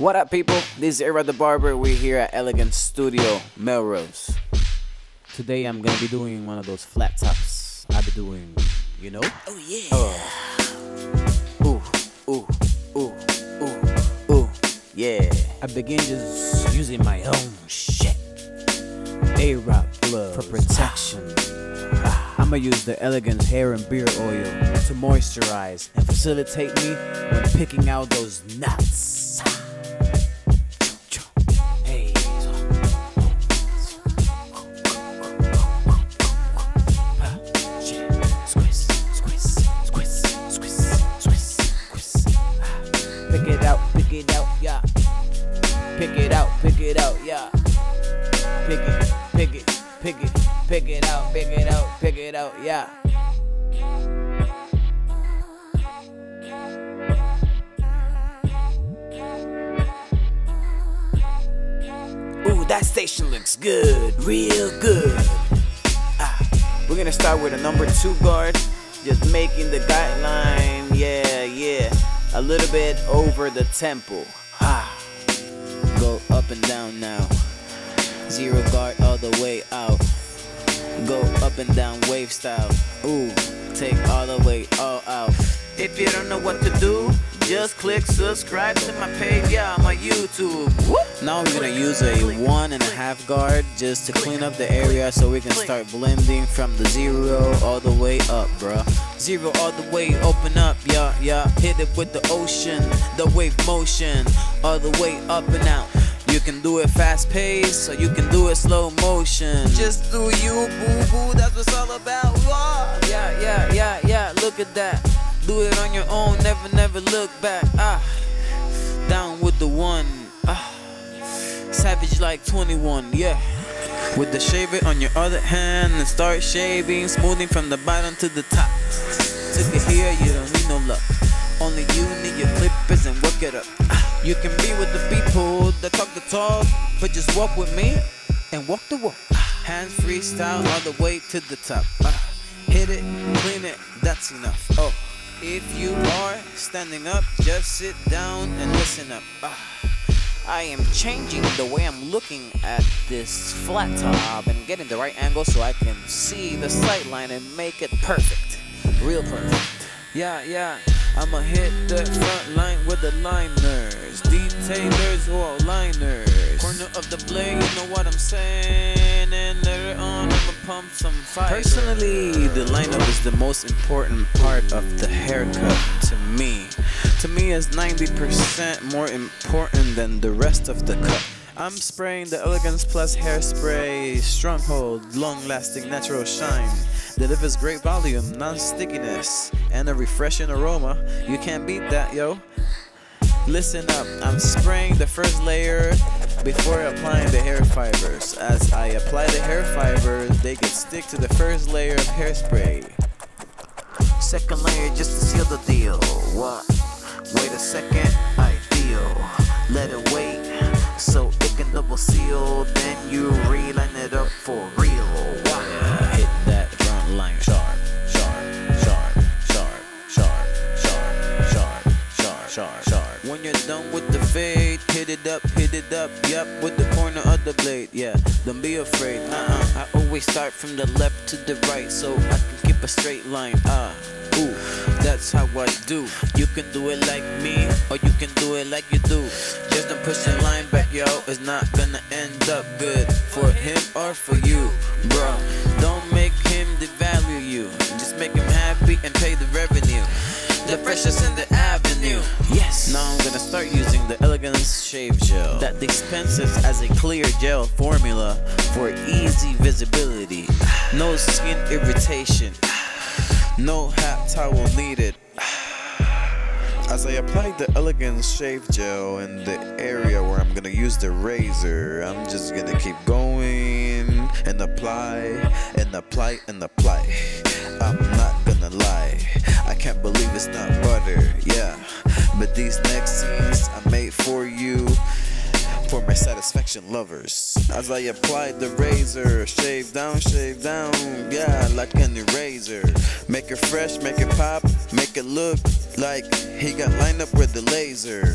What up, people? This is AROD the Barber. We're here at Elegant Studio, Melrose. Today I'm gonna be doing one of those flat tops I've been doing, you know? Oh yeah. Ooh, yeah. I begin just using my own shit. AROD gloves for protection. I'ma use the Elegant hair and beard oil to moisturize and facilitate me when picking out those nuts. Hey. Pick it out, yeah. Pick it out, yeah. Pick it out, yeah. Ooh, that station looks good, real good. We're gonna start with a number 2 guard, just making the guideline, yeah, a little bit over the temple. Go up and down now. 0 guard all the way out. Go up and down wave style. Ooh, take all the way all out. If you don't know what to do, just click subscribe to my page, yeah, my YouTube. Now I'm gonna use a 1.5 guard just to clean up the area so we can start blending from the 0 all the way up, bruh. 0 all the way, open up, yeah. Hit it with the ocean, the wave motion, all the way up and out. You can do it fast paced, or you can do it slow motion. Just do you, boo boo, that's what it's all about. Yeah, look at that. Do it on your own, never look back. Down with the 1. Savage like 21, yeah. With the shaver on your other hand and start shaving, smoothing from the bottom to the top. Took it here, you don't need no luck. Only you need your clippers and work it up. You can be with the people that talk the talk, but just walk with me and walk the walk. Hands freestyle all the way to the top. Hit it, clean it, that's enough. Oh, if you are standing up, just sit down and listen up. I am changing the way I'm looking at this flat top and getting the right angle so I can see the sight line and make it perfect. Real perfect. Yeah. I'ma hit the front line with the liners, detailers or liners. Corner of the blade, you know what I'm saying. And later on, I'ma pump some fire. Personally, the lineup is the most important part of the haircut to me. To me, it's 90% more important than the rest of the cut. I'm spraying the Elegance Plus hairspray, stronghold, long-lasting natural shine. Delivers great volume, non-stickiness, and a refreshing aroma. You can't beat that, yo. Listen up, I'm spraying the first layer before applying the hair fibers. As I apply the hair fibers, they get stick to the first layer of hairspray. Second layer just to seal the deal. What? Wait a second, ideal. Let it wait so it can double seal. Then you reline it up for real. Wow. Yeah, hit that front line sharp. When you're done with the fade, hit it up, yep, with the corner of the blade, yeah. Don't be afraid, I always start from the left to the right so I can keep a straight line, ooh, that's how I do. You can do it like me, or you can do it like you do. Just don't push the line back, yo, it's not gonna end up good for him or for you, bro. Don't make him devalue you, just make him happy and pay the revenue. The freshest in the avenue. Yes. Now I'm gonna start using the Elegance shave gel that dispenses as a clear gel formula for easy visibility. No skin irritation. No hot towel needed. As I apply the Elegance shave gel in the area where I'm gonna use the razor, I'm just gonna keep going and apply. I'm not gonna lie, I can't believe it's not butter, yeah. But these next scenes I made for you, for my satisfaction lovers. As I apply the razor, shave down, yeah, like an eraser. Make it fresh, make it pop, make it look like he got lined up with the laser.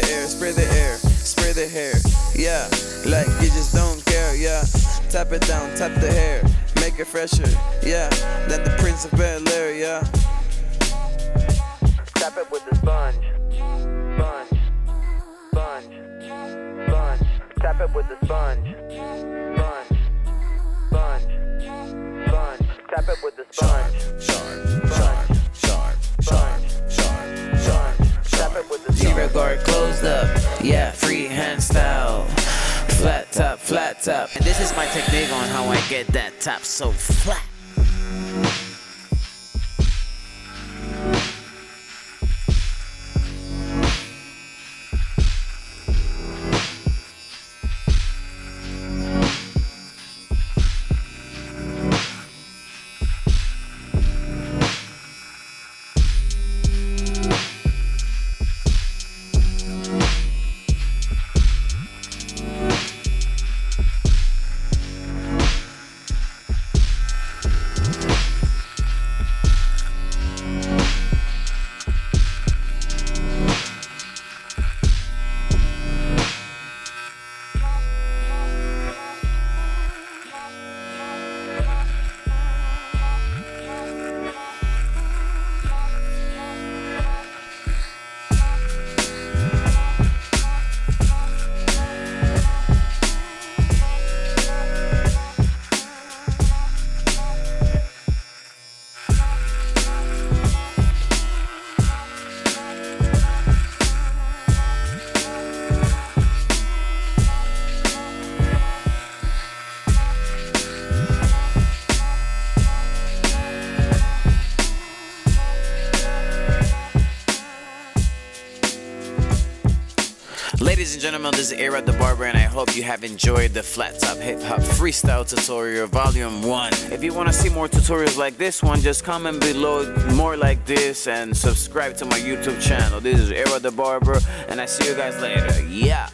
the air, spray the air, spray the hair. Yeah, like you just don't care. Yeah, tap it down, tap the hair, make it fresher. Yeah, than the Prince of Bel-Air. Yeah, tap it with the sponge, sponge, sponge, sponge. Tap it with the sponge, sponge, sponge, sponge. Tap it with the sponge. Sharp, sharp, sharp, sharp, sharp, sharp. Tap it with the zero guard closed up. Yeah, freehand style. Flat top, flat top. And this is my technique on how I get that top so flat. Ladies and gentlemen, this is AROD the Barber, and I hope you have enjoyed the Flat Top Hip Hop Freestyle Tutorial Volume 1. If you want to see more tutorials like this one, just comment below more like this and subscribe to my YouTube channel. This is AROD the Barber, and I see you guys later. Yeah!